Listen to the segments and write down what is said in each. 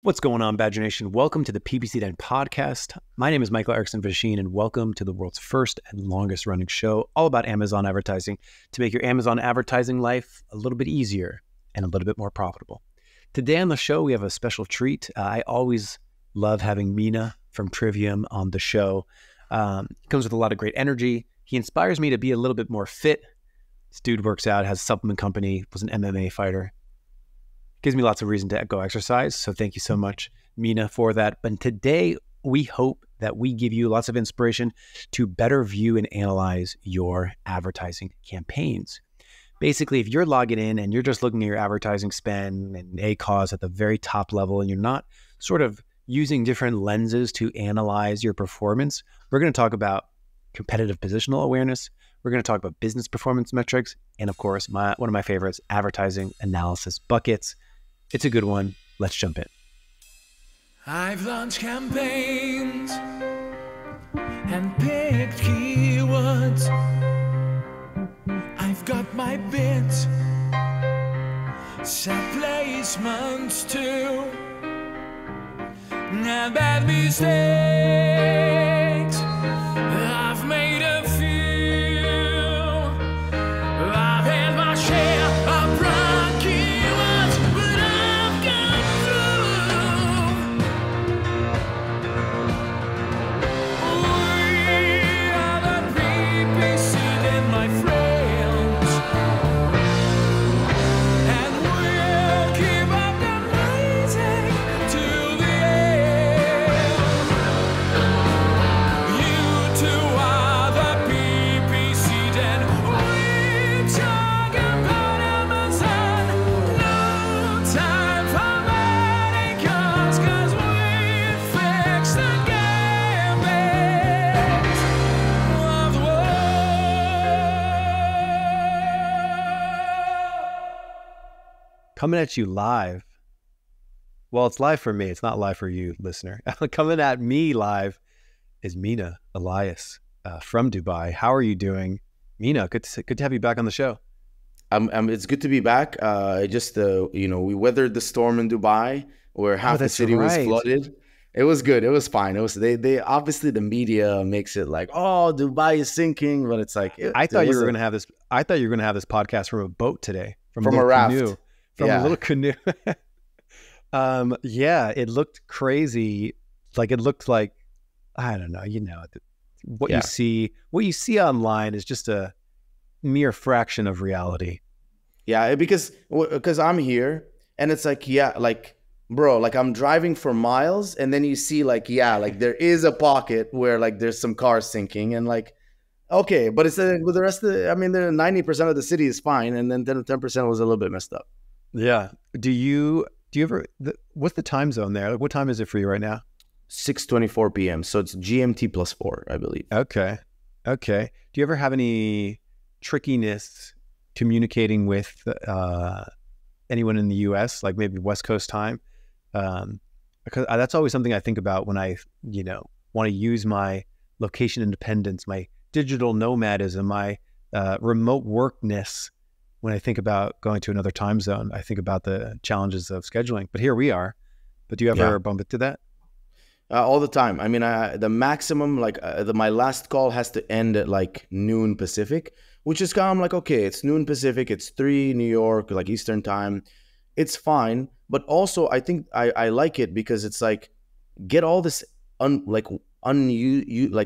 What's going on, Badger Nation? Welcome to the PPC Den Podcast. My name is Michael Erickson, and welcome to the world's first and longest running show all about Amazon advertising to make your Amazon advertising life a little bit easier and a little bit more profitable. Today on the show, we have a special treat. I always love having Mina from Trivium on the show. He comes with a lot of great energy. He inspires me to be a little bit more fit. This dude works out, has a supplement company, was an MMA fighter. Gives me lots of reason to go exercise. So thank you so much, Mina, for that. But today, we hope that we give you lots of inspiration to better view and analyze your advertising campaigns. Basically, if you're logging in and you're just looking at your advertising spend and ACOS at the very top level, and you're not sort of using different lenses to analyze your performance, we're going to talk about competitive positional awareness. We're going to talk about business performance metrics. And of course, one of my favorites, advertising analysis buckets. It's a good one. Let's jump in. I've launched campaigns and picked keywords. I've got my bids, set placements too, and bad mistakes. I've made a few. I've had my share of wrong keywords, but I've gone through. We are the PPC Den, my friends, and we'll keep up the rising to the end. You two are the PPC Den. We talk about Amazon. No time for mannequins, 'cause we fix the gambits of the world. Coming at you live. Well, it's live for me. It's not live for you, listener. Coming at me live is Mina, Elias from Dubai. How are you doing? Mina, good to have you back on the show. It's good to be back. We weathered the storm in Dubai where half the that's city was right. flooded. It was good. It was fine. It was they obviously the media makes it like, oh, Dubai is sinking, but it's like I thought you were going to have this. I thought you were going to have this podcast from a boat today, from a little raft. canoe, from a little canoe. Yeah, it looked crazy. Like it looked like, I don't know. What Yeah. you see online is just a mere fraction of reality. Yeah, because I'm here and it's like, yeah, like, bro, like I'm driving for miles and then you see like, yeah, like there is a pocket where like there's some cars sinking and like, okay, but it's with the rest of the, I mean, 90% of the city is fine and then 10% was a little bit messed up. Yeah. Do you ever? What's the time zone there? Like, what time is it for you right now? 6:24 p.m. So it's GMT plus 4, I believe. Okay. Do you ever have any trickiness communicating with anyone in the U.S., like maybe West Coast time? Because that's always something I think about when I, want to use my location independence, my digital nomadism, my remote workness. When I think about going to another time zone, I think about the challenges of scheduling. But here we are. But do you ever bump into that? All the time. I mean, the maximum, like my last call has to end at like noon Pacific, which is kind of like, okay, it's noon Pacific, it's 3 New York, like Eastern time. It's fine. But also I think I like it because it's like, get all this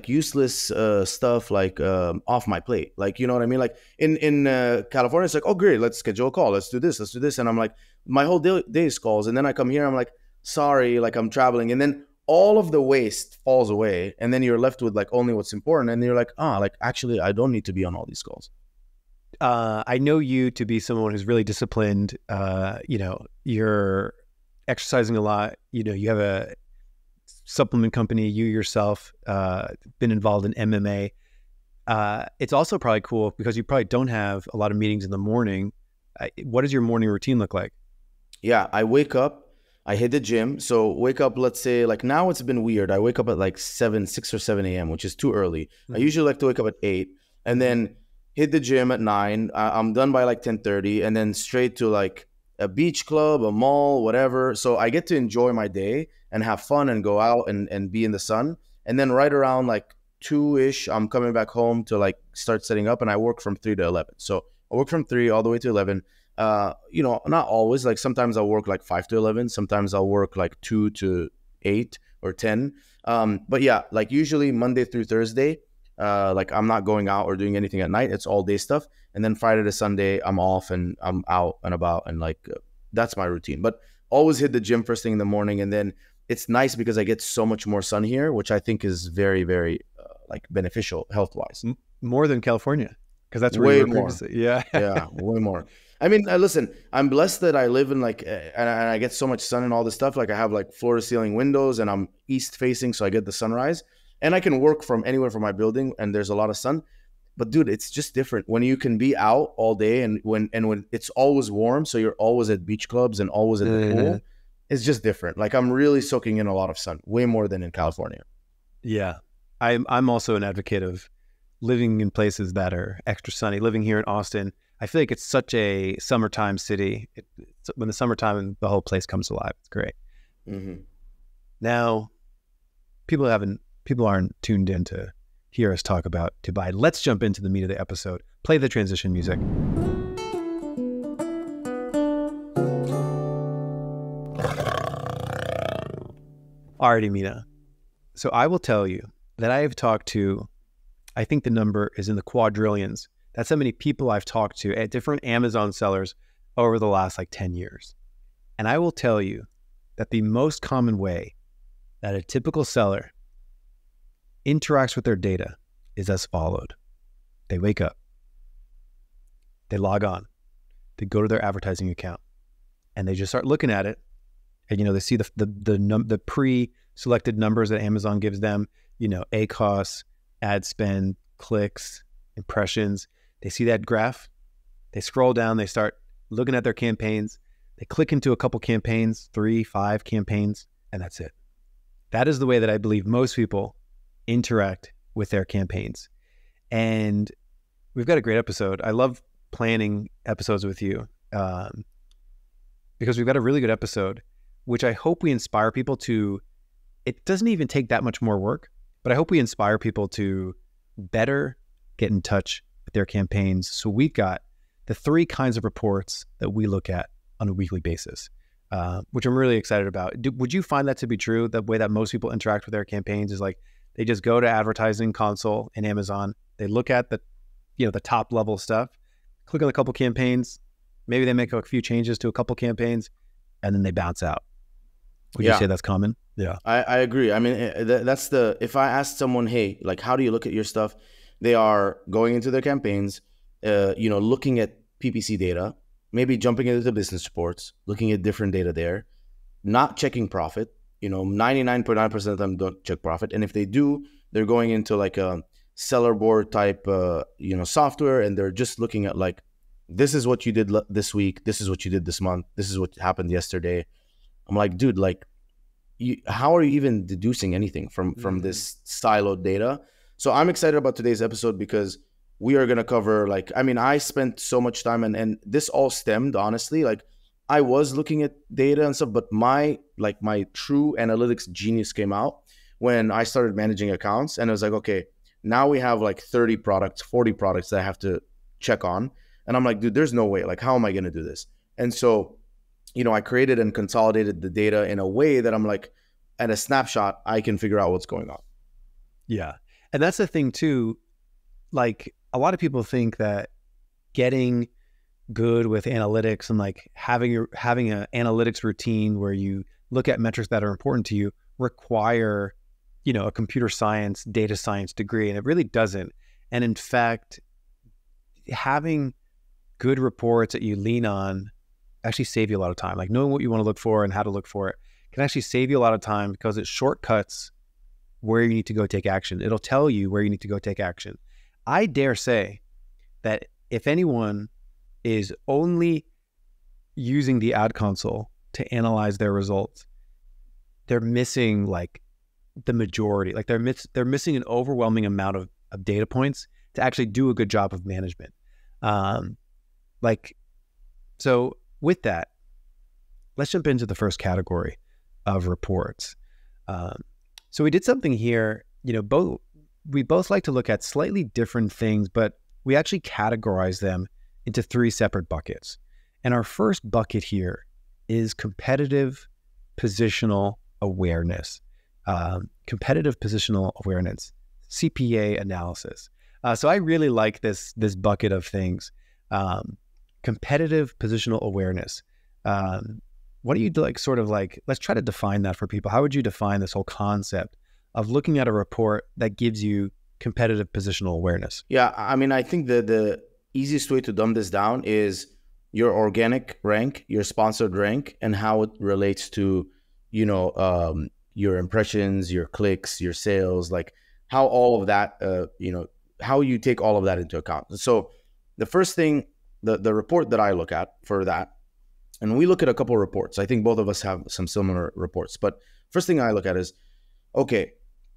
useless stuff like off my plate. Like, you know what I mean? Like in California, it's like, oh great, let's schedule a call. Let's do this. And I'm like, my whole day is calls. And then I come here, I'm like, sorry, like I'm traveling. And then all of the waste falls away. And then you're left with like only what's important. And you're like, like actually I don't need to be on all these calls. I know you to be someone who's really disciplined. You're exercising a lot. You have a supplement company, you yourself been involved in MMA. It's also probably cool because you probably don't have a lot of meetings in the morning. What does your morning routine look like? Yeah, I wake up, I hit the gym. So wake up, let's say, like now it's been weird. I wake up at like 6 or 7 a.m., which is too early. I usually like to wake up at 8 and then hit the gym at 9. I'm done by like 10:30 and then straight to like a beach club, a mall, whatever. So I get to enjoy my day and have fun and go out and be in the sun. And then right around like 2-ish, I'm coming back home to like start setting up, and I work from 3 to 11. So I work from 3 all the way to 11. You know, not always. Like sometimes I'll work like 5 to 11. Sometimes I'll work like 2 to 8 or 10. But yeah, like usually Monday through Thursday, like I'm not going out or doing anything at night. It's all day stuff. And then Friday to Sunday, I'm off and I'm out and about, and like that's my routine. But always hit the gym first thing in the morning, and then it's nice because I get so much more sun here, which I think is very, very like beneficial health wise. More than California, because that's where Way you were more. previously. Yeah. Yeah, way more. I mean, listen, I'm blessed that I live in like, and I get so much sun and all this stuff. Like I have like floor to ceiling windows, and I'm east facing, so I get the sunrise, and I can work from anywhere from my building, and there's a lot of sun. But dude, it's just different when you can be out all day, and when it's always warm, so you're always at beach clubs and always at the pool. It's just different. Like I'm really soaking in a lot of sun, way more than in California. Yeah. I'm also an advocate of living in places that are extra sunny. Living here in Austin, I feel like it's such a summertime city. When the summertime, the whole place comes alive. It's great. Mm-hmm. Now, people aren't tuned in to hear us talk about Dubai. Let's jump into the meat of the episode. Play the transition music. Alrighty, Mina. So I will tell you that I have talked to, I think the number is in the quadrillions. That's how many people I've talked to at different Amazon sellers over the last like 10 years. And I will tell you that the most common way that a typical seller interacts with their data is as followed. They wake up, they log on, they go to their advertising account, and they just start looking at it. And, you know, they see the pre-selected numbers that Amazon gives them, you know, ACOS, ad spend, clicks, impressions. They see that graph, they scroll down, they start looking at their campaigns, they click into a couple campaigns, 3, 5 campaigns, and that's it. That is the way that I believe most people interact with their campaigns. And we've got a great episode. I love planning episodes with you because we've got a really good episode, which I hope we inspire people to. It doesn't even take that much more work, but I hope we inspire people to better get in touch with their campaigns. So we've got the 3 kinds of reports that we look at on a weekly basis, which I'm really excited about. Would you find that to be true? The way that most people interact with their campaigns is like they just go to advertising console in Amazon. They look at the top level stuff, click on a couple campaigns, maybe they make a few changes to a couple campaigns, and then they bounce out. Would you say that's common? Yeah, I agree. I mean, if I asked someone, hey, like, how do you look at your stuff? They are going into their campaigns, looking at PPC data, maybe jumping into the business reports, looking at different data there, not checking profit. 99.9% of them don't check profit. And if they do, they're going into like a seller board type, software, and they're just looking at like, this is what you did this week. This is what you did this month. This is what happened yesterday. I'm like, dude, like, how are you even deducing anything from this siloed data? So I'm excited about today's episode because we are going to cover, like, I mean, I spent so much time and this all stemmed, honestly, like I was looking at data and stuff, but my true analytics genius came out when I started managing accounts. And I was like, okay, now we have like 30 products, 40 products that I have to check on. And I'm like, dude, there's no way. Like, how am I going to do this? And so, I created and consolidated the data in a way that I'm like, at a snapshot, I can figure out what's going on. Yeah. And that's the thing too. Like, a lot of people think that getting good with analytics and like having an analytics routine where you look at metrics that are important to you require, a computer science, data science degree. And it really doesn't. And in fact, having good reports that you lean on actually save you a lot of time. Like knowing what you want to look for and how to look for it can actually save you a lot of time because it shortcuts where you need to go take action. It'll tell you where you need to go take action. I dare say that if anyone is only using the ad console to analyze their results, they're missing like the majority. Like they're missing an overwhelming amount of data points to actually do a good job of management. So with that, let's jump into the first category of reports. So we did something here, we both like to look at slightly different things, but we actually categorize them into 3 separate buckets. And our first bucket here is competitive positional awareness. Competitive positional awareness, CPA analysis. So I really like this bucket of things. Competitive positional awareness. What do you like, sort of like, let's try to define that for people. How would you define this whole concept of looking at a report that gives you competitive positional awareness? Yeah, I mean, I think the easiest way to dumb this down is your organic rank, your sponsored rank, and how it relates to, your impressions, your clicks, your sales, like how all of that, how you take all of that into account. So the first thing, the report that I look at for that, and we look at a couple of reports. I think both of us have some similar reports, but first thing I look at is, okay,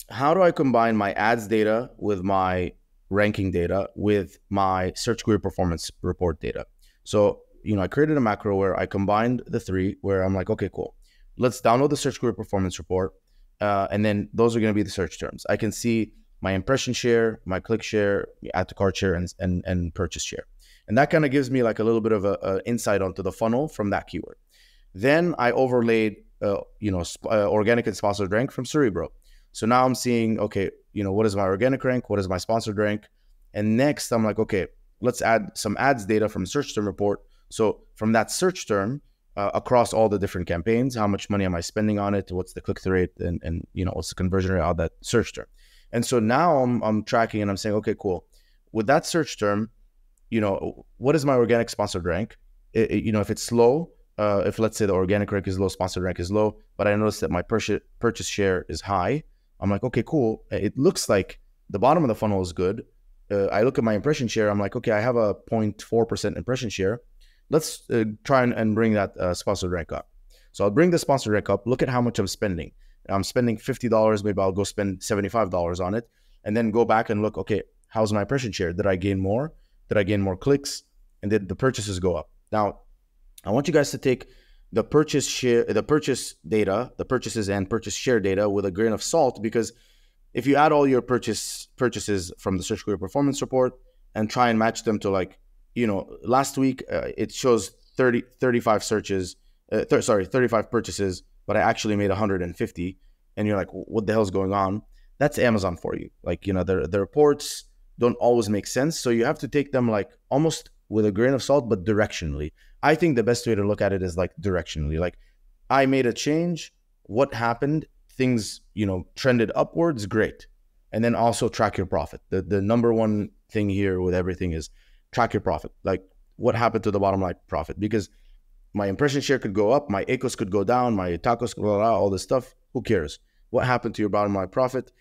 how do I combine my ads data with my ranking data with my search query performance report data? So, I created a macro where I combined the 3, where I'm like, okay, cool. Let's download the search query performance report. And then those are going to be the search terms. I can see my impression share, my click share, add to cart share, and purchase share. And that kind of gives me like a little bit of a insight onto the funnel from that keyword. Then I overlaid, organic and sponsored rank from Cerebro. So now I'm seeing, okay, what is my organic rank? What is my sponsored rank? And next I'm like, okay, let's add some ads data from search term report. So from that search term, across all the different campaigns, how much money am I spending on it? What's the click-through rate? And what's the conversion rate out of that search term? And so now I'm tracking and I'm saying, okay, cool. With that search term, what is my organic sponsored rank? If it's low, if let's say the organic rank is low, sponsored rank is low, but I noticed that my purchase share is high, I'm like, okay, cool. It looks like the bottom of the funnel is good. I look at my impression share. I'm like, okay, I have a 0.4% impression share. Let's try and bring that sponsored rank up. So I'll bring the sponsored rank up, look at how much I'm spending. I'm spending $50, maybe I'll go spend $75 on it, and then go back and look, okay, how's my impression share? Did I gain more? Did I gain more clicks? And did the purchases go up? Now, I want you guys to take the purchase share, the purchase data, the purchases and purchase share data with a grain of salt, because if you add all your purchases from the search query performance report and try and match them to like, last week it shows 35 searches, 35 purchases, but I actually made 150, and you're like, what the hell is going on? That's Amazon for you. Like, the reports don't always make sense. So you have to take them like almost with a grain of salt, but directionally. I think the best way to look at it is like directionally. Like, I made a change. What happened? Things, trended upwards. Great. And then also track your profit. The number one thing here with everything is track your profit. Like, what happened to the bottom line profit? Because my impression share could go up, my ACOS could go down, my tacos, all this stuff. Who cares? What happened to your bottom line profit?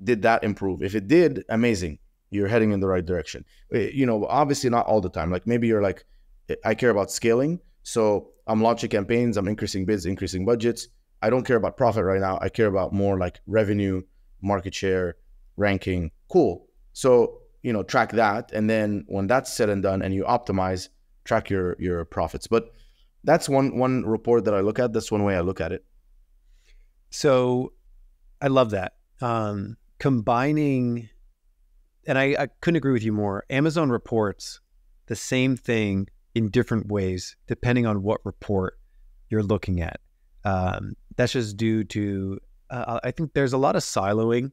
Did that improve? If it did, amazing. You're heading in the right direction. Obviously not all the time. Like, maybe you're like, I care about scaling. So I'm launching campaigns, I'm increasing bids, increasing budgets. I don't care about profit right now. I care about more like revenue, market share, ranking. Cool. So, track that. And then when that's said and done and you optimize, track your profits. But that's one report that I look at. That's one way I look at it. So I love that. Combining, and I couldn't agree with you more. Amazon reports the same thing in different ways, depending on what report you're looking at. That's just due to, I think there's a lot of siloing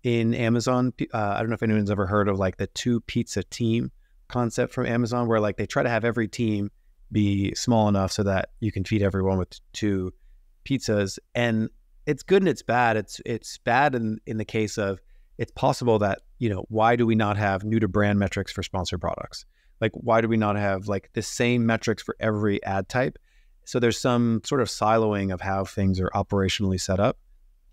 in Amazon. I don't know if anyone's ever heard of like the 2 pizza team concept from Amazon, where like they try to have every team be small enough so that you can feed everyone with 2 pizzas. And it's good and it's bad. It's bad in the case of, it's possible that, why do we not have new to brand metrics for sponsored products? Like, why do we not have like the same metrics for every ad type? So there's some sort of siloing of how things are operationally set up,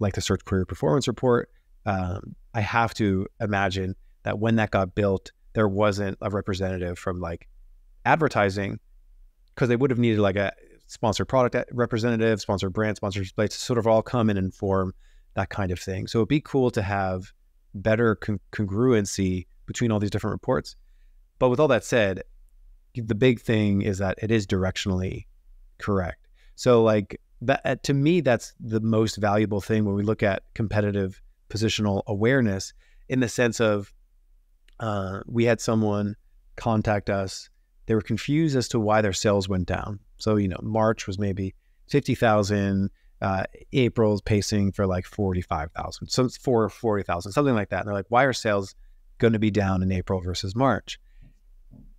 like the search query performance report. I have to imagine that when that got built, there wasn't a representative from like advertising, because they would have needed like a sponsored product representative, sponsored brand, sponsored display to sort of all come and inform that kind of thing. So it'd be cool to have better congruency between all these different reports. But with all that said, the big thing is that it is directionally correct. So like that, to me, that's the most valuable thing when we look at competitive positional awareness, in the sense of we had someone contact us. They were confused as to why their sales went down. So, March was maybe 50,000, April's pacing for like 45,000. So it's 40,000, something like that. And they're like, why are sales going to be down in April versus March?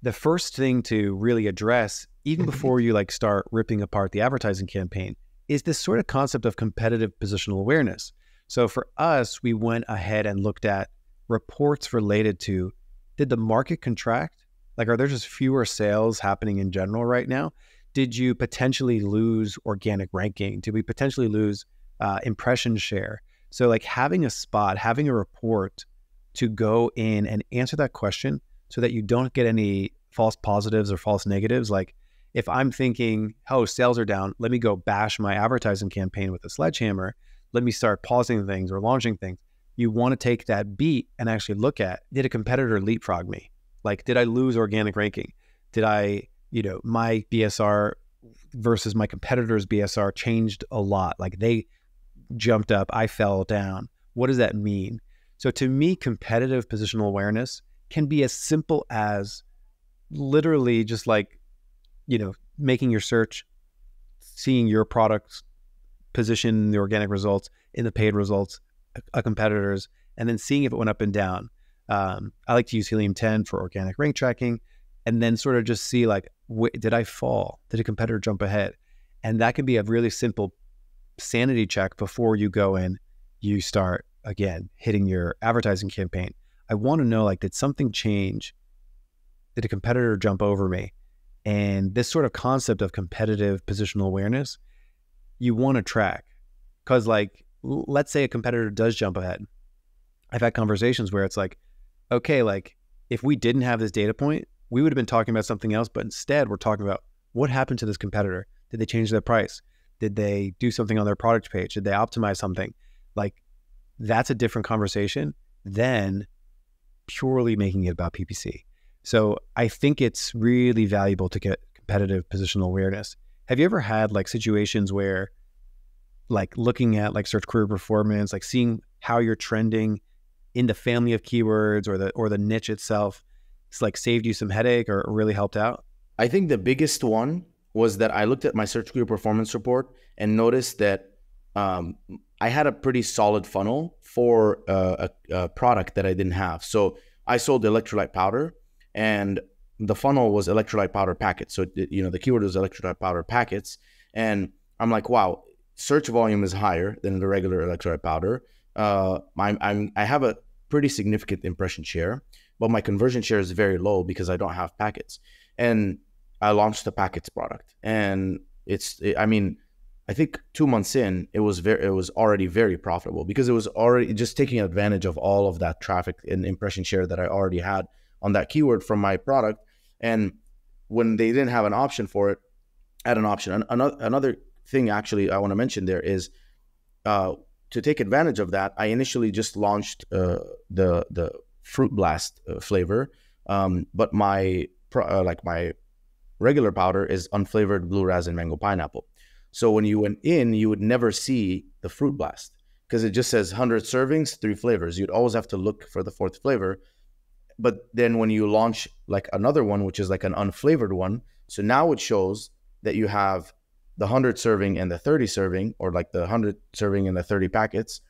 The first thing to really address, even before you like start ripping apart the advertising campaign, is this sort of concept of competitive positional awareness. So for us, we went ahead and looked at reports related to, did the market contract? Like, are there just fewer sales happening in general right now? Did you potentially lose organic ranking? Did we potentially lose impression share? So like having a spot, having a report to go in and answer that question so that you don't get any false positives or false negatives. Like if I'm thinking, oh, sales are down, let me go bash my advertising campaign with a sledgehammer. Let me start pausing things or launching things. You want to take that beat and actually look at, did a competitor leapfrog me? Like, did I lose organic ranking? Did I, my BSR versus my competitor's BSR changed a lot? Like they jumped up, I fell down. What does that mean? So to me, competitive positional awareness can be as simple as literally just like, making your search, seeing your product's position in the organic results, in the paid results, a competitor's, and then seeing if it went up and down. I like to use Helium 10 for organic rank tracking, and then sort of just see like, did I fall? Did a competitor jump ahead? And that can be a really simple sanity check before you go in, you start again hitting your advertising campaign. I want to know, like, did something change? Did a competitor jump over me? And this sort of concept of competitive positional awareness, you want to track, because like, let's say a competitor does jump ahead. I've had conversations where it's like, okay, like if we didn't have this data point, we would have been talking about something else, but instead we're talking about what happened to this competitor. Did they change their price? Did they do something on their product page? Did they optimize something? Like that's a different conversation than purely making it about PPC. So I think it's really valuable to get competitive positional awareness. Have you ever had like situations where like looking at like search query performance, like seeing how you're trending in the family of keywords or the niche itself, it's like saved you some headache or really helped out? I think the biggest one was that I looked at my search query performance report and noticed that I had a pretty solid funnel for a product that I didn't have. So I sold electrolyte powder, and the funnel was electrolyte powder packets. So the keyword was electrolyte powder packets, and I'm like, wow, search volume is higher than the regular electrolyte powder. I have a pretty significant impression share, but my conversion share is very low because I don't have packets. And I launched the packets product, and I think 2 months in, it was already very profitable because it was already just taking advantage of all of that traffic and impression share that I already had on that keyword from my product. And when they didn't have an option for it, I had an option. Another thing actually I want to mention there is to take advantage of that, I initially just launched the Fruit Blast flavor, but my regular powder is unflavored blue raspberry mango pineapple. So when you went in, you would never see the Fruit Blast because it just says 100 servings, 3 flavors. You'd always have to look for the 4th flavor. But then when you launch like another one, which is like an unflavored one, so now it shows that you have the 100 serving and the 30 serving, or like the 100 serving and the 30 packets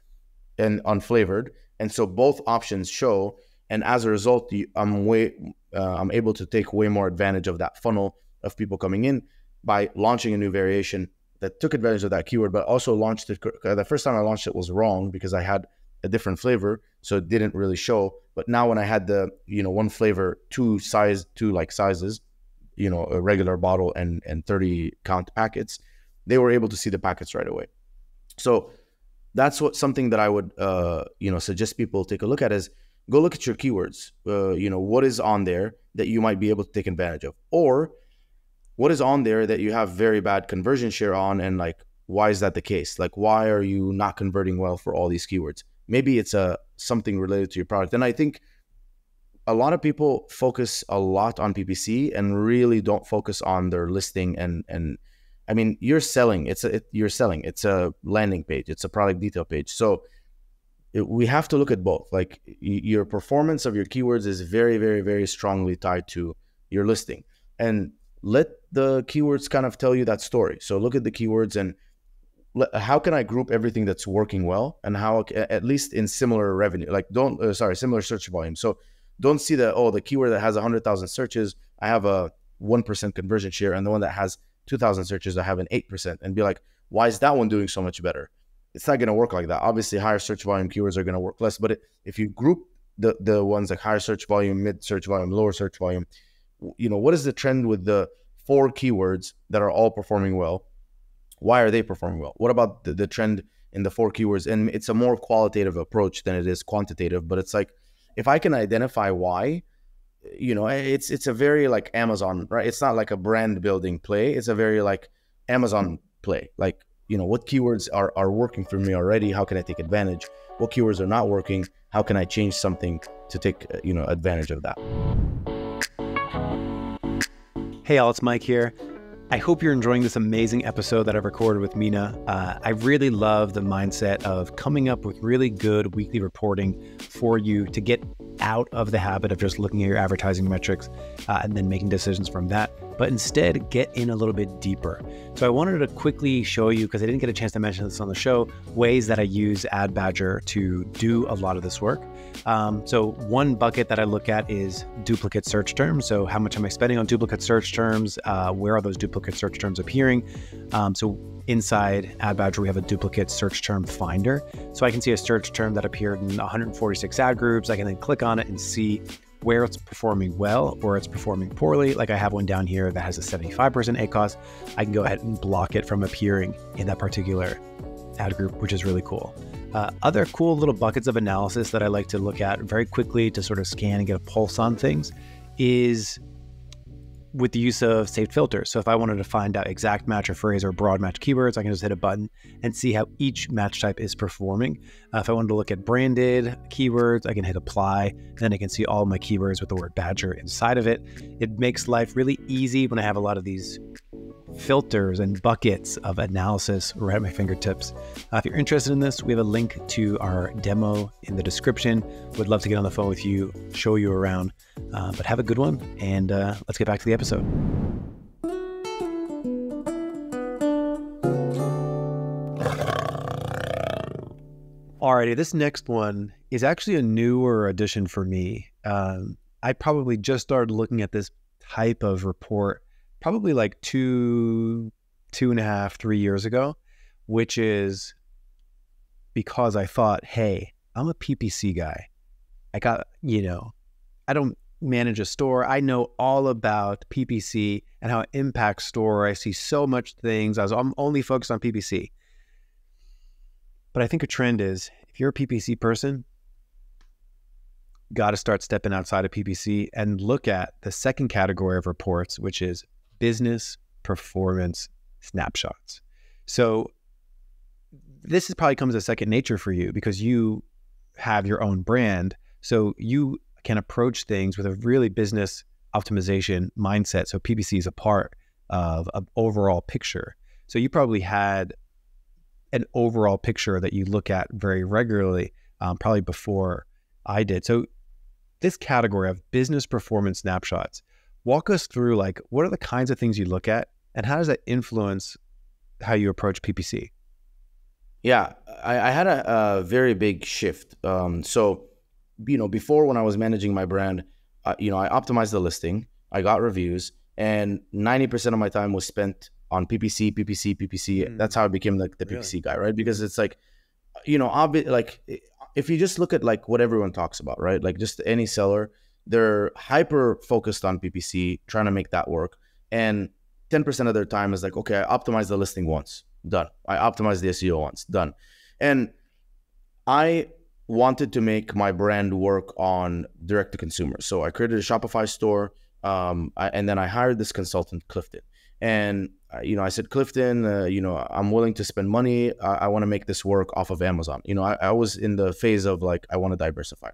and unflavored. And so both options show. And as a result, I'm able to take way more advantage of that funnel of people coming in by launching a new variation that took advantage of that keyword, but also launched it. The first time I launched it was wrong because I had a different flavor, so it didn't really show. But now when I had the, one flavor, two sizes, a regular bottle and 30 count packets, they were able to see the packets right away. So that's something that I would, suggest people take a look at is go look at your keywords. What is on there that you might be able to take advantage of, or what is on there that you have very bad conversion share on, and like, why is that the case? Like, why are you not converting well for all these keywords? Maybe it's something related to your product. And I think a lot of people focus a lot on PPC and really don't focus on their listing and I mean, you're selling. You're selling. It's a landing page. It's a product detail page. So we have to look at both. Like your performance of your keywords is very, very, very strongly tied to your listing, and let the keywords kind of tell you that story. So look at the keywords and how can I group everything that's working well, and how at least in similar revenue, like similar search volume. So don't see that, the keyword that has 100,000 searches, I have a 1% conversion share, and the one that has 2,000 searches, I have an 8%, and be like, why is that one doing so much better? It's not going to work like that. Obviously, higher search volume keywords are going to work less, but if you group the ones like higher search volume, mid search volume, lower search volume, what is the trend with the 4 keywords that are all performing well? Why are they performing well? What about the trend in the 4 keywords? And it's a more qualitative approach than it is quantitative, but it's like, if I can identify why, it's a very like Amazon, right? It's not like a brand building play. It's a very like Amazon play. Like, what keywords are working for me already? How can I take advantage? What keywords are not working? How can I change something to take, advantage of that? Hey all, it's Mike here. I hope you're enjoying this amazing episode that I've recorded with Mina. I really love the mindset of coming up with really good weekly reporting for you to get out of the habit of just looking at your advertising metrics and then making decisions from that, but instead get in a little bit deeper. So I wanted to quickly show you, because I didn't get a chance to mention this on the show, ways that I use Ad Badger to do a lot of this work. So one bucket that I look at is duplicate search terms. So how much am I spending on duplicate search terms? Where are those duplicate search terms appearing? So inside Ad Badger, we have a duplicate search term finder. So I can see a search term that appeared in 146 ad groups. I can then click on it and see where it's performing well or it's performing poorly. Like I have one down here that has a 75% ACoS. I can go ahead and block it from appearing in that particular ad group, which is really cool. Other cool little buckets of analysis that I like to look at very quickly to sort of scan and get a pulse on things is with the use of saved filters. So if I wanted to find out exact match or phrase or broad match keywords, I can just hit a button and see how each match type is performing. If I wanted to look at branded keywords, I can hit apply, and then I can see all my keywords with the word Badger inside of it. It makes life really easy when I have a lot of these filters and buckets of analysis right at my fingertips. If you're interested in this, we have a link to our demo in the description. Would love to get on the phone with you, show you around, but have a good one, and let's get back to the episode. Alrighty, this next one is actually a newer addition for me. I probably just started looking at this type of report probably like 2.5, 3 years ago, which is because I thought, hey, I'm a PPC guy. I got, I don't manage a store. I know all about PPC and how it impacts store. I see so much things. I'm only focused on PPC. But I think a trend is, if you're a PPC person, got to start stepping outside of PPC and look at the second category of reports, which is business performance snapshots. So this probably comes as second nature for you because you have your own brand. So you can approach things with a really business optimization mindset. So PPC is a part of an overall picture. So you probably had an overall picture that you look at very regularly, probably before I did. So this category of business performance snapshots, walk us through, like, what are the kinds of things you look at and how does that influence how you approach PPC? Yeah, I had a very big shift. So, before, when I was managing my brand, I optimized the listing, I got reviews, and 90% of my time was spent on PPC. That's how I became like the PPC guy, right? Because it's like, like if you just look at like what everyone talks about, right? Like just any seller, they're hyper focused on PPC, trying to make that work. And 10% of their time is like, okay, I optimized the listing once, done. I optimized the SEO once, done. And I wanted to make my brand work on direct to consumer. So I created a Shopify store, and then I hired this consultant, Clifton. And, I said, Clifton, I'm willing to spend money. I want to make this work off of Amazon. I was in the phase of like, I want to diversify.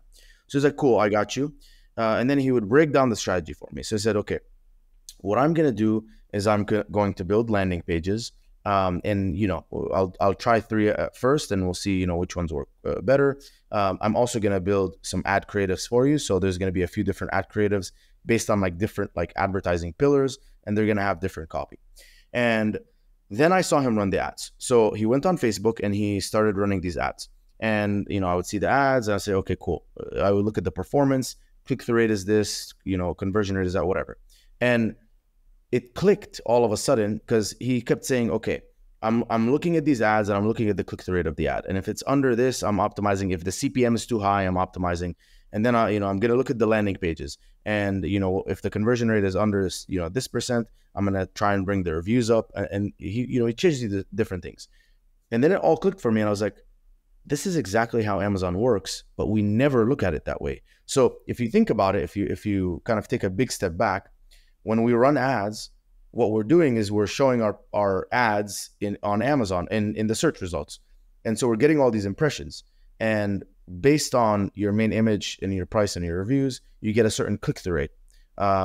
So he's like, cool, I got you. And then he would break down the strategy for me. So I said, okay, what I'm going to do is I'm going to build landing pages. And you know, I'll try 3 at first, and we'll see, you know, which ones work better. I'm also gonna build some ad creatives for you. So there's gonna be a few different ad creatives based on like different like advertising pillars, and they're gonna have different copy. And then I saw him run the ads. So he went on Facebook and he started running these ads. And you know, I would see the ads and I say, okay, cool. I would look at the performance. Click-through rate is this, you know, conversion rate is that, whatever. And it clicked all of a sudden because he kept saying, okay, I'm looking at these ads and I'm looking at the click-through rate of the ad. And if it's under this, I'm optimizing. If the CPM is too high, I'm optimizing. And then you know, I'm gonna look at the landing pages. And you know, if the conversion rate is under, you know, this percent, I'm gonna try and bring the reviews up. And he, you know, he changes the different things. And then it all clicked for me, and I was like, this is exactly how Amazon works, but we never look at it that way. So if you think about it, if you kind of take a big step back, when we run ads, what we're doing is we're showing our ads on Amazon in the search results. And so we're getting all these impressions. And based on your main image and your price and your reviews, you get a certain click-through rate.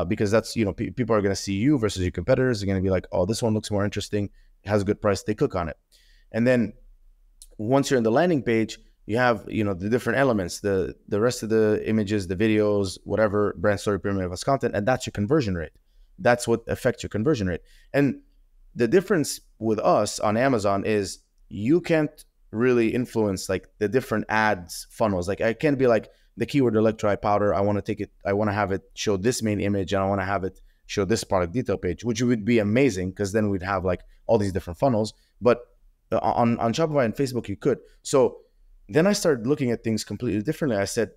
Because that's, you know, people are going to see you versus your competitors. They're going to be like, oh, this one looks more interesting, has a good price, they click on it. And then once you're in the landing page, you have, you know, the different elements, the rest of the images, the videos, whatever, brand story, premium plus content, and that's your conversion rate. That's what affects your conversion rate. And the difference with us on Amazon is you can't really influence like the different ads funnels. Like I can't be like the keyword electrolyte powder, I want to take it, I want to have it show this main image, and I want to have it show this product detail page, which would be amazing because then we'd have like all these different funnels. But on Shopify and Facebook, you could. So then I started looking at things completely differently. I said,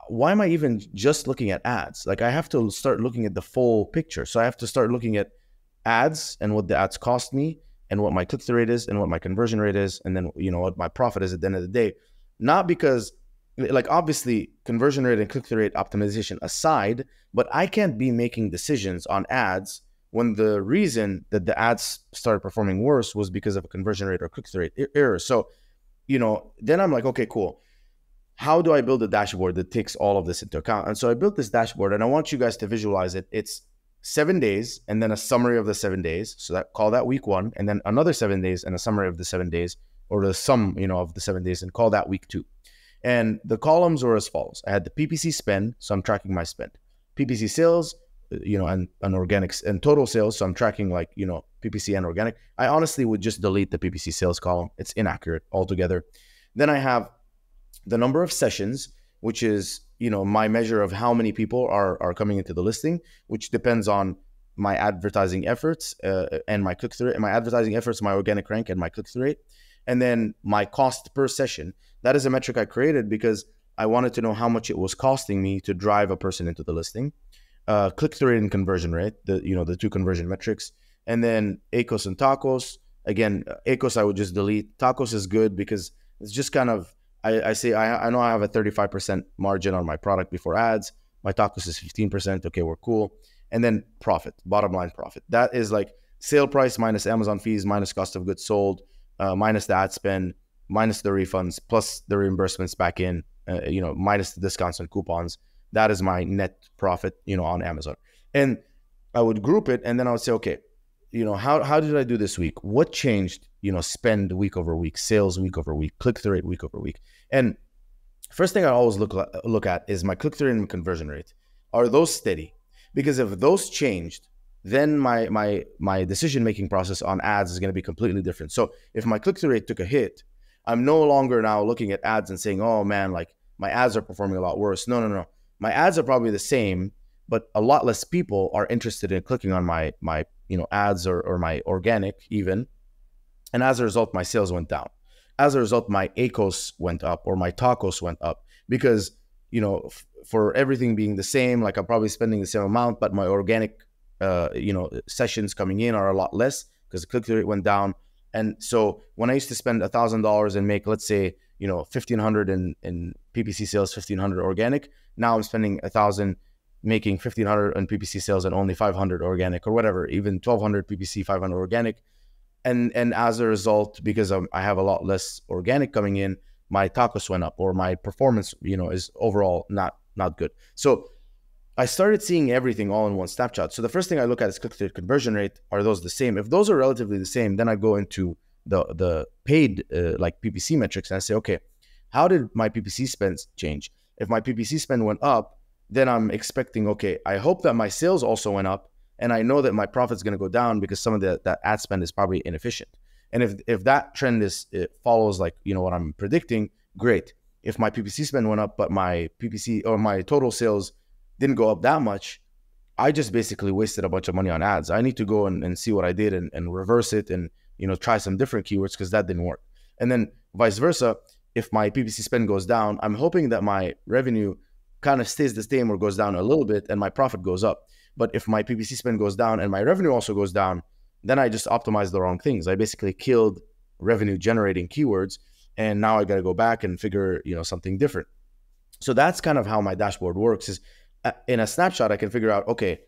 why am I even just looking at ads? Like I have to start looking at the full picture. So I have to start looking at ads and what the ads cost me and what my click-through rate is and what my conversion rate is. And then, you know, what my profit is at the end of the day. Not because, like, obviously conversion rate and click-through rate optimization aside, but I can't be making decisions on ads when the reason that the ads started performing worse was because of a conversion rate or click-through rate error. So, you know, then I'm like, okay, cool. How do I build a dashboard that takes all of this into account? And so I built this dashboard, and I want you guys to visualize it. It's 7 days and then a summary of the 7 days. So that, call that week 1, and then another 7 days and a summary of the 7 days, or the sum, you know, of the 7 days, and call that week 2. And the columns are as follows. I had the PPC spend, so I'm tracking my spend. PPC sales, you know, and organics and total sales. So I'm tracking like, you know, PPC and organic. I honestly would just delete the PPC sales column. It's inaccurate altogether. Then I have the number of sessions, which is, you know, my measure of how many people are coming into the listing, which depends on my advertising efforts and my click-through rate, and my advertising efforts, my organic rank, and my click-through rate. And then my cost per session. That is a metric I created because I wanted to know how much it was costing me to drive a person into the listing. Click-through rate and conversion rate, the 2 conversion metrics. And then ACOS and TACOS. Again, ACOS I would just delete. TACOS is good because it's just kind of, I say, I know I have a 35% margin on my product before ads. My TACOS is 15%. Okay, we're cool. And then profit, bottom line profit. That is like sale price minus Amazon fees, minus cost of goods sold, minus the ad spend, minus the refunds, plus the reimbursements back in, you know, minus the discounts and coupons. That is my net profit, you know, on Amazon. And I would group it, and then I would say, okay, you know, how did I do this week? What changed, you know, spend week over week, sales week over week, click-through rate week over week. And first thing I always look at is my click-through rate and conversion rate. Are those steady? Because if those changed, then my decision-making process on ads is going to be completely different. So if my click-through rate took a hit, I'm no longer now looking at ads and saying, oh man, like my ads are performing a lot worse. No. My ads are probably the same, but a lot less people are interested in clicking on my you know, ads or my organic even. And as a result, my sales went down. As a result, my ACOS went up, or my TACOS went up, because, you know, for everything being the same, like I'm probably spending the same amount, but my organic, you know, sessions coming in are a lot less because the click-through rate went down. And so when I used to spend $1,000 and make, let's say, you know, 1,500 in PPC sales, 1,500 organic, now I'm spending 1,000 making 1,500 in PPC sales and only 500 organic, or whatever, even 1,200 PPC, 500 organic. And as a result, because I have a lot less organic coming in, my TACOS went up, or my performance, you know, is overall not good. So I started seeing everything all in one snapshot. So the first thing I look at is click-through rate, conversion rate. Are those the same? If those are relatively the same, then I go into the paid like PPC metrics and I say, okay, how did my PPC spend change? If my PPC spend went up, then I'm expecting, okay, I hope that my sales also went up, and I know that my profit's going to go down because some of that ad spend is probably inefficient. And if that trend it follows like, you know, what I'm predicting, great. If my PPC spend went up, but my PPC or my total sales didn't go up that much, I just basically wasted a bunch of money on ads. I need to go and see what I did and reverse it and, you know, try some different keywords because that didn't work. And then vice versa, if my PPC spend goes down, I'm hoping that my revenue kind of stays the same or goes down a little bit and my profit goes up. But if my PPC spend goes down and my revenue also goes down, then I just optimized the wrong things. I basically killed revenue generating keywords, and now I got to go back and figure, you know, something different. So that's kind of how my dashboard works. Is in a snapshot, I can figure out, okay,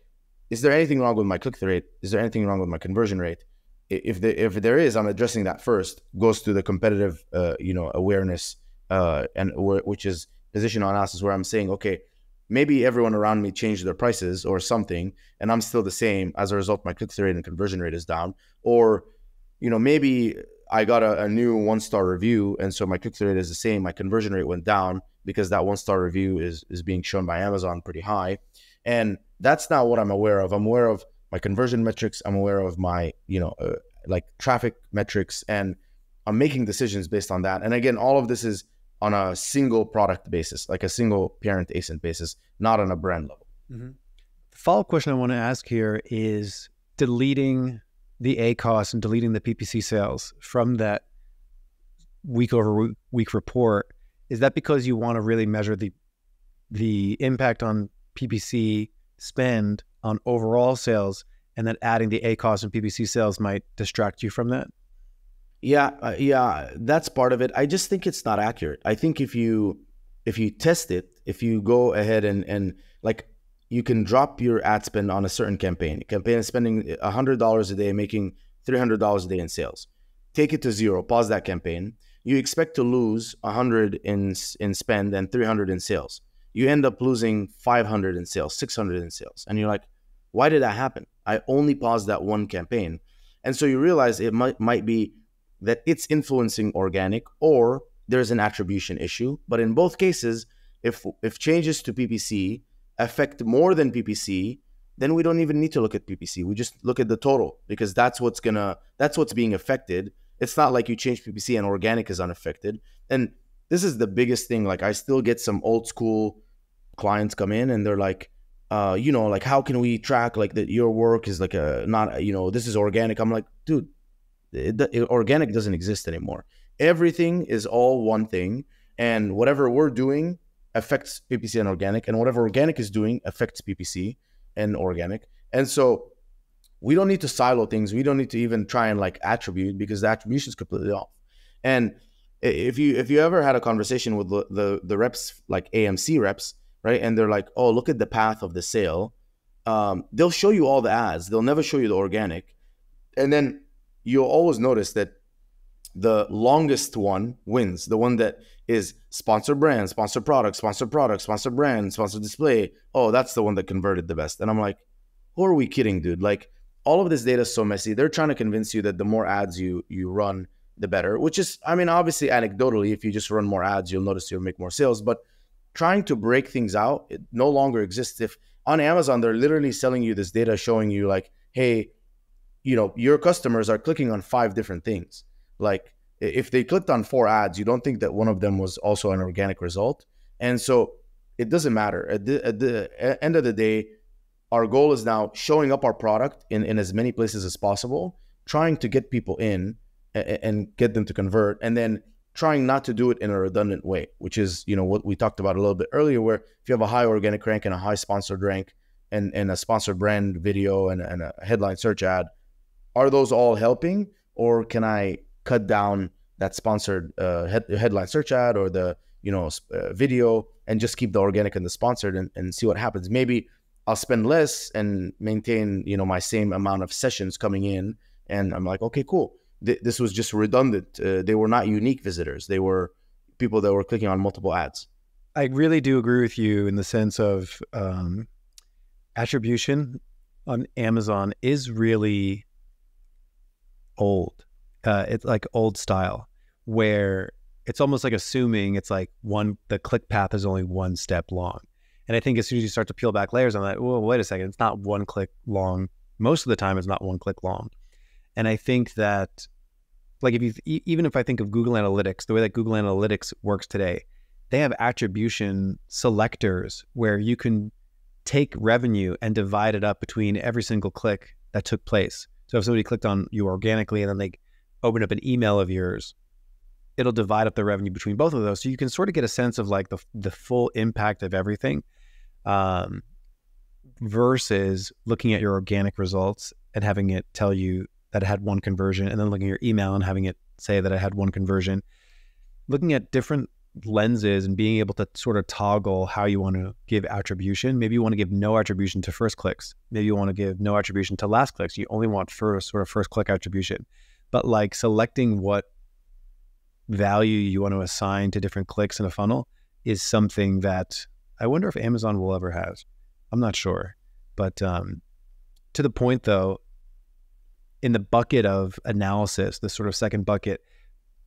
is there anything wrong with my click-through rate? Is there anything wrong with my conversion rate? If there is, I'm addressing that first. Goes to the competitive, you know, awareness, which is positional analysis, where I'm saying, okay, maybe everyone around me changed their prices or something, and I'm still the same. As a result, my click-through rate and conversion rate is down. Or, you know, maybe I got a new 1-star review, and so my click-through rate is the same. My conversion rate went down because that 1-star review is being shown by Amazon pretty high. And that's not what I'm aware of. I'm aware of my conversion metrics. I'm aware of my, you know, like traffic metrics, and I'm making decisions based on that. And again, all of this is on a single product basis, like a single parent ASIN basis, not on a brand level. Mm-hmm. The follow-up question I want to ask here is deleting the ACOS and deleting the PPC sales from that week over week report. Is that because you want to really measure the impact on PPC spend on overall sales, and that adding the ACOS and PPC sales might distract you from that? Yeah, that's part of it. I just think it's not accurate. I think if you test it, if you go ahead and like, you can drop your ad spend on a certain campaign. A campaign is spending $100 a day, making $300 a day in sales. Take it to zero, pause that campaign. You expect to lose 100 in spend and 300 in sales. You end up losing 500 in sales, 600 in sales. And you're like, why did that happen? I only paused that one campaign. And so you realize it might be that it's influencing organic, or there's an attribution issue. But in both cases, if changes to PPC affect more than PPC, then we don't even need to look at PPC. We just look at the total, because that's what's being affected. It's not like you change PPC and organic is unaffected. And this is the biggest thing. Like, I still get some old school clients come in and they're like, you know, like, how can we track like that your work is like this is organic? I'm like, dude, organic doesn't exist anymore. Everything is all one thing, and whatever we're doing affects PPC and organic, and whatever organic is doing affects PPC and organic. And so we don't need to silo things. We don't need to even try and like attribute, because the attribution is completely off. And if you ever had a conversation with the reps, like AMC reps, right, and they're like, oh, look at the path of the sale, they'll show you all the ads. They'll never show you the organic. And then you'll always notice that the longest one wins. The one that is sponsor brand, sponsor product, sponsor brand, sponsor display. Oh, that's the one that converted the best. And I'm like, who are we kidding, dude? Like, all of this data is so messy. They're trying to convince you that the more ads you run, the better, which is, I mean, obviously anecdotally, if you just run more ads, you'll notice you'll make more sales. But trying to break things out, it no longer exists. If on Amazon, they're literally selling you this data showing you like, hey, you know, your customers are clicking on 5 different things. Like, if they clicked on 4 ads, you don't think that one of them was also an organic result. And so it doesn't matter. At the end of the day, our goal is now showing up our product in as many places as possible, trying to get people in and get them to convert, and then trying not to do it in a redundant way, which is, you know, what we talked about a little bit earlier, where if you have a high organic rank and a high sponsored rank and a sponsored brand video and a headline search ad, are those all helping? Or can I cut down that sponsored headline search ad or the video and just keep the organic and the sponsored and see what happens? Maybe I'll spend less and maintain my same amount of sessions coming in, and I'm like, okay, cool. This was just redundant. They were not unique visitors. They were people that were clicking on multiple ads. I really do agree with you in the sense of Attribution on Amazon is really old. It's like old style, where it's almost like assuming it's like the click path is only one step long. And I think as soon as you start to peel back layers, I'm like, well, wait a second, it's not one click long. Most of the time, it's not one click long. And I think that, like, even if I think of Google Analytics, the way that Google Analytics works today, they have attribution selectors where you can take revenue and divide it up between every single click that took place. So if somebody clicked on you organically and then they open up an email of yours, it'll divide up the revenue between both of those. So you can sort of get a sense of like the full impact of everything, versus looking at your organic results and having it tell you that it had one conversion, and then looking at your email and having it say that it had one conversion. Looking at different lenses and being able to sort of toggle how you want to give attribution. Maybe you want to give no attribution to first clicks. Maybe you want to give no attribution to last clicks. You only want first click attribution. But like selecting what value you want to assign to different clicks in a funnel is something that I wonder if Amazon will ever have. I'm not sure. But to the point though, in the bucket of analysis, the sort of second bucket,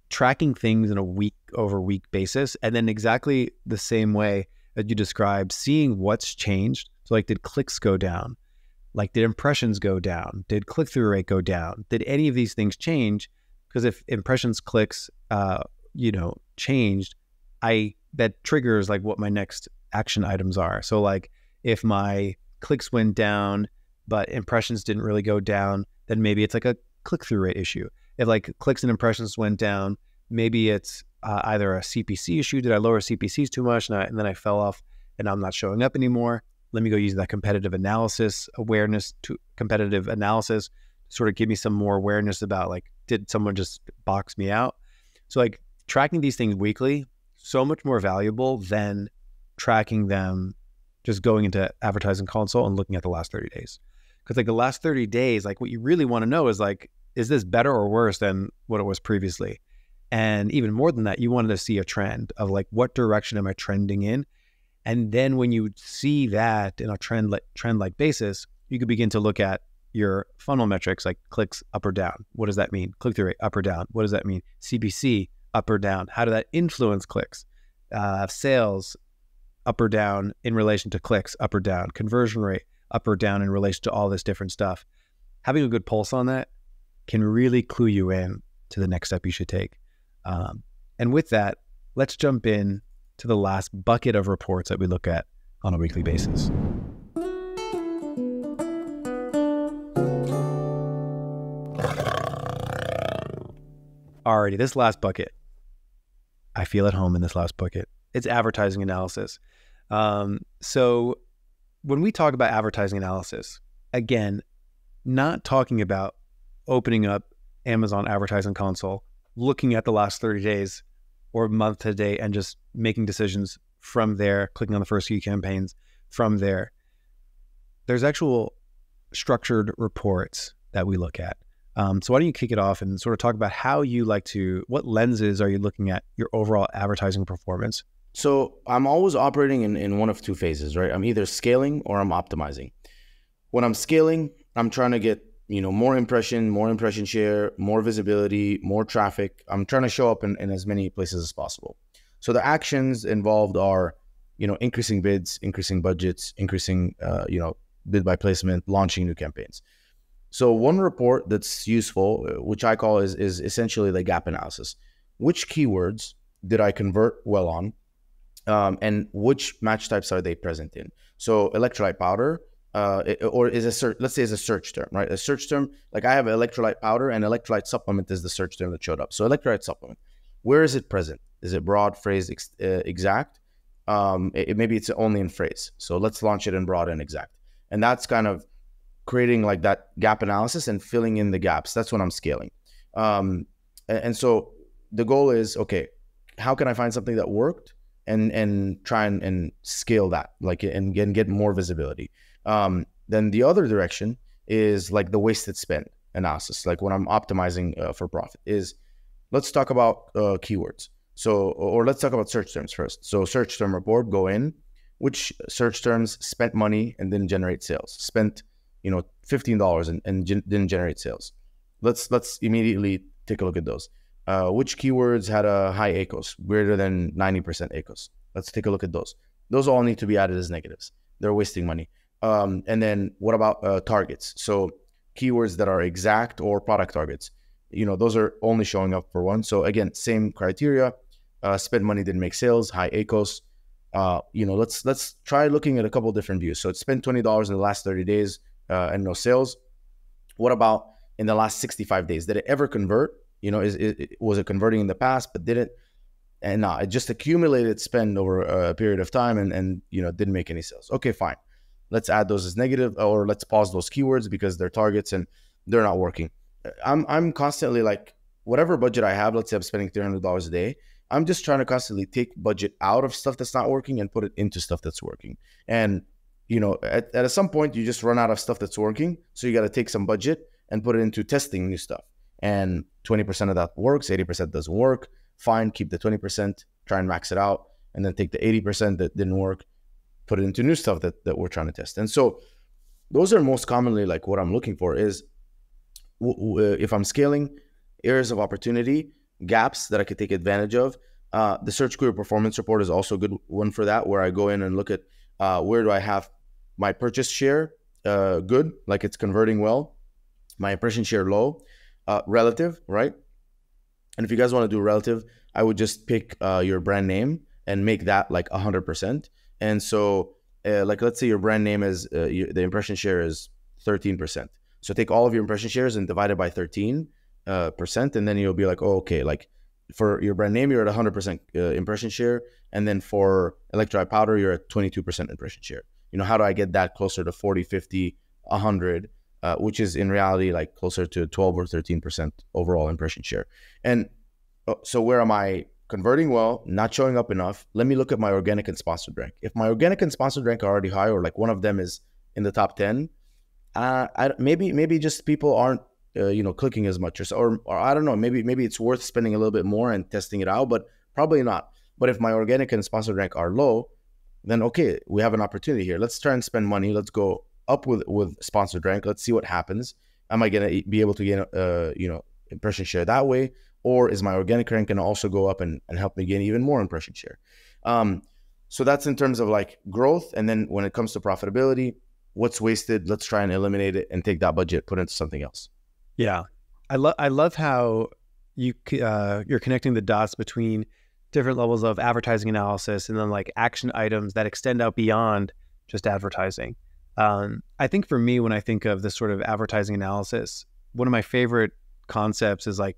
tracking things in a week over week basis, and then exactly the same way that you described, seeing what's changed. So like, did clicks go down? Like, did impressions go down? Did click-through rate go down? Did any of these things change? Because if impressions, clicks, changed, that triggers like what my next action items are. So like, if my clicks went down, but impressions didn't really go down, then maybe it's like a click-through rate issue. If like clicks and impressions went down, maybe it's either a CPC issue. Did I lower CPCs too much and then I fell off and I'm not showing up anymore? Let me go use that competitive analysis to sort of give me some more awareness about like, did someone just box me out? So like tracking these things weekly, so much more valuable than tracking them just going into advertising console and looking at the last 30 days. Because like the last 30 days, like what you really want to know is like, is this better or worse than what it was previously? And even more than that, you wanted to see a trend of like, what direction am I trending in? And then when you see that in a trend-like basis, you could begin to look at your funnel metrics, like clicks up or down. What does that mean? Click-through rate up or down. What does that mean? CPC up or down. How did that influence clicks? Sales up or down in relation to clicks, up or down. Conversion rate up or down in relation to all this different stuff. Having a good pulse on that can really clue you in to the next step you should take. And with that, let's jump in to the last bucket of reports that we look at on a weekly basis. Alrighty, this last bucket, I feel at home in this last bucket. It's advertising analysis. So when we talk about advertising analysis, again, not talking about opening up Amazon advertising console, looking at the last 30 days or month to date and just making decisions from there, clicking on the first few campaigns from there. There's actual structured reports that we look at. So why don't you kick it off and sort of talk about how you what lenses are you looking at your overall advertising performance? So I'm always operating in one of two phases, right? I'm either scaling or I'm optimizing. When I'm scaling, I'm trying to get more impression share, more visibility, more traffic. I'm trying to show up in as many places as possible. So the actions involved are, increasing bids, increasing budgets, increasing, bid by placement, launching new campaigns. So one report that's useful, which I call is essentially the gap analysis. Which keywords did I convert well on? And which match types are they present in? So electrolyte powder, or is a search, let's say is a search term, right? A search term, like I have electrolyte powder and electrolyte supplement is the search term that showed up. So electrolyte supplement, where is it present? Is it broad, phrase, exact? Maybe it's only in phrase. So let's launch it in broad and exact. And that's kind of creating like that gap analysis and filling in the gaps. That's when I'm scaling. And so the goal is, okay, how can I find something that worked and try and scale that, like, and get more visibility. Then the other direction is like the wasted spend analysis. Like when I'm optimizing for profit is, let's talk about keywords. So, or let's talk about search terms first. So search term report, go in, which search terms spent money and didn't generate sales. Spent, $15 and didn't generate sales. Let's immediately take a look at those. Which keywords had a high ACOS, greater than 90% ACOS? Let's take a look at those. Those all need to be added as negatives. They're wasting money. And then what about targets? So keywords that are exact or product targets, those are only showing up for one. So again, same criteria. Spend money, didn't make sales, high ACOS. Let's try looking at a couple different views. So it spent $20 in the last 30 days and no sales. What about in the last 65 days? Did it ever convert? Was it converting in the past but didn't? And no, it just accumulated spend over a period of time and didn't make any sales. Okay, fine. Let's add those as negative, or let's pause those keywords because they're targets and they're not working. I'm constantly like, whatever budget I have, let's say I'm spending $300 a day, I'm just trying to constantly take budget out of stuff that's not working and put it into stuff that's working. And at some point you just run out of stuff that's working, so you got to take some budget and put it into testing new stuff. And 20% of that works, 80% doesn't work. Fine, keep the 20%, try and max it out, and then take the 80% that didn't work, put it into new stuff that we're trying to test. And so those are most commonly like what I'm looking for is if I'm scaling, areas of opportunity, gaps that I could take advantage of. The search query performance report is also a good one for that, where I go in and look at where do I have my purchase share good, like it's converting well, my impression share low, relative, right? And if you guys want to do relative, I would just pick your brand name and make that like 100%. And so like, let's say your brand name is, the impression share is 13%. So take all of your impression shares and divide it by 13%. And then you'll be like, oh, okay, like for your brand name, you're at 100% impression share. And then for electrolyte powder, you're at 22% impression share. How do I get that closer to 40, 50, 100, which is in reality like closer to 12 or 13% overall impression share. And so where am I converting well, not showing up enough? Let me look at my organic and sponsored rank. If my organic and sponsored rank are already high, or like one of them is in the top 10, maybe just people aren't clicking as much, or I don't know, maybe it's worth spending a little bit more and testing it out, but probably not. But if my organic and sponsored rank are low, then okay, we have an opportunity here. Let's try and spend money. Let's go up with sponsored rank. Let's see what happens. Am I going to be able to gain impression share that way? Or is my organic rank going to also go up and help me gain even more impression share? So that's in terms of like growth. And then when it comes to profitability, what's wasted, let's try and eliminate it and take that budget, put it into something else. Yeah. I love how you're connecting the dots between different levels of advertising analysis and then like action items that extend out beyond just advertising. I think for me, when I think of this sort of advertising analysis, one of my favorite concepts is like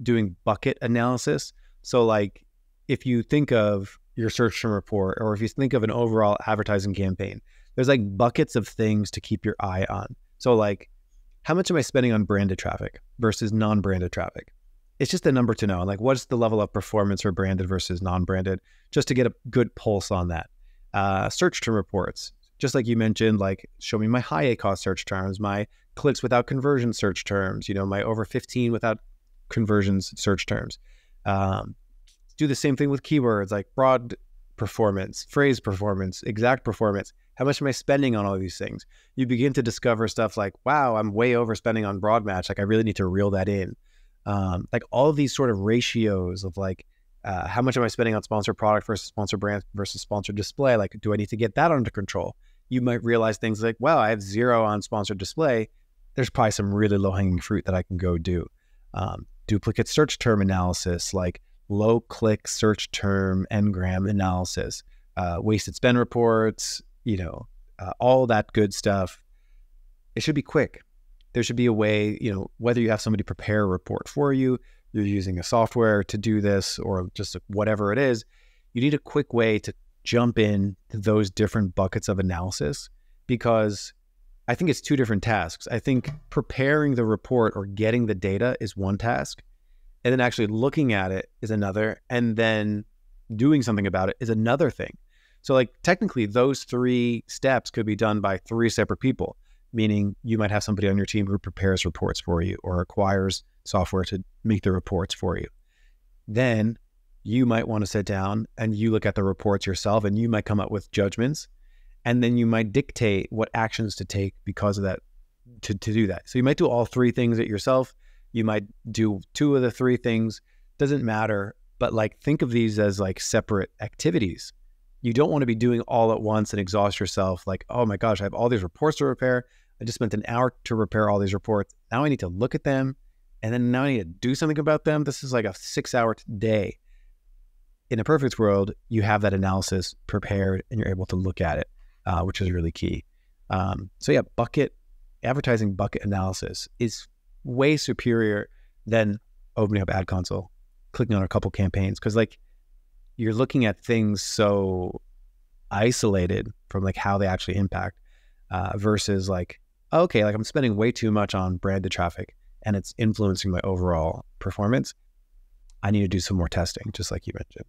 doing bucket analysis. So like if you think of your search term report, or if you think of an overall advertising campaign, there's like buckets of things to keep your eye on. So like, how much am I spending on branded traffic versus non-branded traffic? It's just a number to know. Like, what's the level of performance for branded versus non-branded, just to get a good pulse on that. Search term reports, just like you mentioned, like show me my high ACOS search terms, my clicks without conversion search terms, my over 15 without conversions search terms. Do the same thing with keywords like broad performance, phrase performance, exact performance. How much am I spending on all of these things? You begin to discover stuff like, wow, I'm way overspending on broad match. Like I really need to reel that in. Like all of these sort of ratios of like, how much am I spending on sponsored product versus sponsored brand versus sponsored display? Like, do I need to get that under control? You might realize things like, well, I have 0 on sponsored display. There's probably some really low hanging fruit that I can go do. Duplicate search term analysis, like low click search term ngram analysis, wasted spend reports, all that good stuff. It should be quick. There should be a way, whether you have somebody prepare a report for you, you're using a software to do this, or just whatever it is, you need a quick way to jump in to those different buckets of analysis, because I think it's 2 different tasks. I think preparing the report or getting the data is one task, and then actually looking at it is another, and then doing something about it is another thing. So like technically those 3 steps could be done by 3 separate people, meaning you might have somebody on your team who prepares reports for you or acquires software to make the reports for you. Then you might want to sit down and you look at the reports yourself, and you might come up with judgments, and then you might dictate what actions to take because of that, to do that. So you might do all three things at yourself. You might do two of the three things, doesn't matter, but like think of these as like separate activities. You don't want to be doing all at once and exhaust yourself like, oh my gosh, I have all these reports to repair. I just spent an hour to repair all these reports. Now I need to look at them, and then now I need to do something about them. This is like a 6-hour day. In a perfect world, you have that analysis prepared and you're able to look at it, which is really key. So yeah, advertising bucket analysis is way superior than opening up Ad Console, clicking on a couple campaigns, because like you're looking at things so isolated from like how they actually impact versus like, okay, like I'm spending way too much on branded traffic and it's influencing my overall performance. I need to do some more testing, just like you mentioned.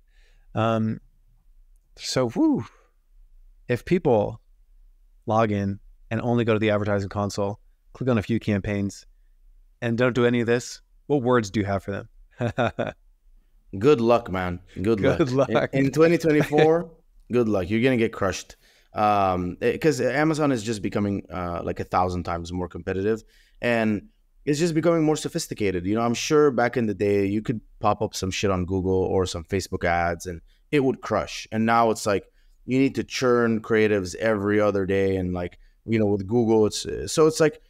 If people log in and only go to the advertising console, click on a few campaigns, and don't do any of this, what words do you have for them? Good luck, man. Good luck. In 2024, good luck. You're going to get crushed. Because Amazon is just becoming like 1,000 times more competitive, and it's just becoming more sophisticated. You know, I'm sure back in the day, you could pop up some shit on Google or some Facebook ads and it would crush. And now it's like, you need to churn creatives every other day. And like, you know, with Google, it's like,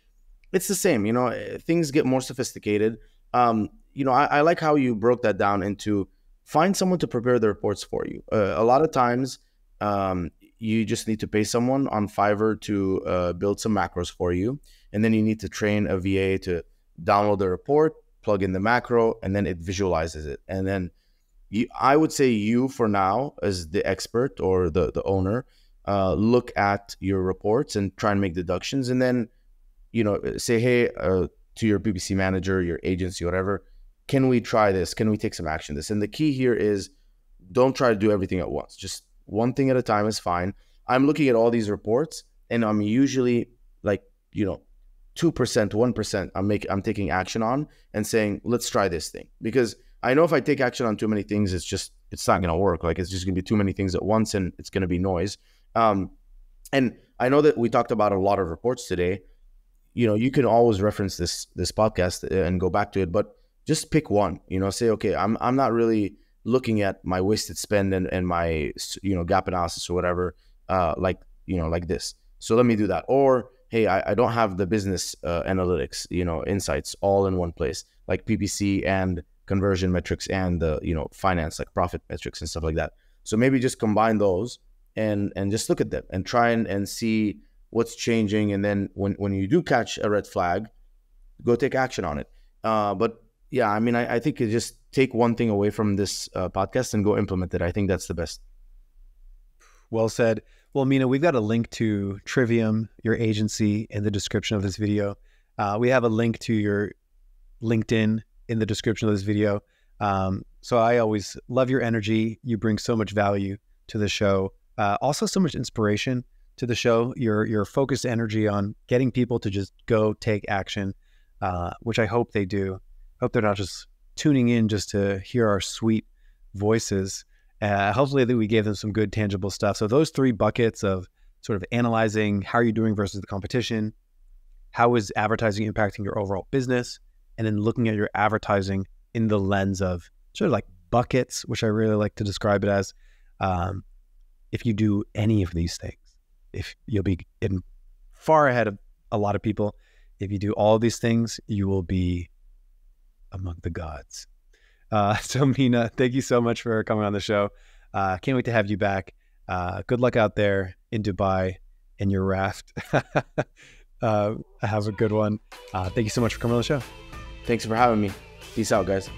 it's the same, you know, things get more sophisticated. You know, I like how you broke that down into find someone to prepare the reports for you. A lot of times, you just need to pay someone on Fiverr to build some macros for you. And then you need to train a VA to download the report, plug in the macro, and then it visualizes it. And then I would say you, for now, as the expert or the owner, look at your reports and try and make deductions. And then, you know, say, hey, to your PPC manager, your agency, whatever, can we try this? Can we take some action this? And the key here is don't try to do everything at once. Just one thing at a time is fine. I'm looking at all these reports and I'm usually like, you know, 2%, 1% I'm taking action on and saying, let's try this thing. Because I know if I take action on too many things, it's not going to work. Like it's just going to be too many things at once and it's going to be noise. And I know that we talked about a lot of reports today. You know, you can always reference this podcast and go back to it, but just pick one, you know, say, okay, I'm not really looking at my wasted spend and my, you know, gap analysis or whatever, like, you know, like this. So let me do that. Or, hey, I don't have the business analytics, you know, insights all in one place, like PPC and conversion metrics and the, you know, finance, like profit metrics and stuff like that. So maybe just combine those and just look at them and try and see what's changing. And then when you do catch a red flag, go take action on it. But yeah, I mean, I think you just take one thing away from this podcast and go implement it. I think that's the best. Well said. Well, Mina, we've got a link to Trivium, your agency, in the description of this video. We have a link to your LinkedIn in the description of this video. So I always love your energy. You bring so much value to the show. Also so much inspiration to the show. Your focused energy on getting people to just go take action, which I hope they do. I hope they're not just tuning in just to hear our sweet voices. Hopefully that we gave them some good tangible stuff. So those three buckets of sort of analyzing how are you doing versus the competition, how is advertising impacting your overall business, and then looking at your advertising in the lens of sort of like buckets, which I really like to describe it as. If you do any of these things, if you'll be far ahead of a lot of people. If you do all of these things, you will be among the gods. So Mina, thank you so much for coming on the show. Can't wait to have you back. Good luck out there in Dubai in your raft. Have a good one. Thank you so much for coming on the show. Thanks for having me. Peace out, guys.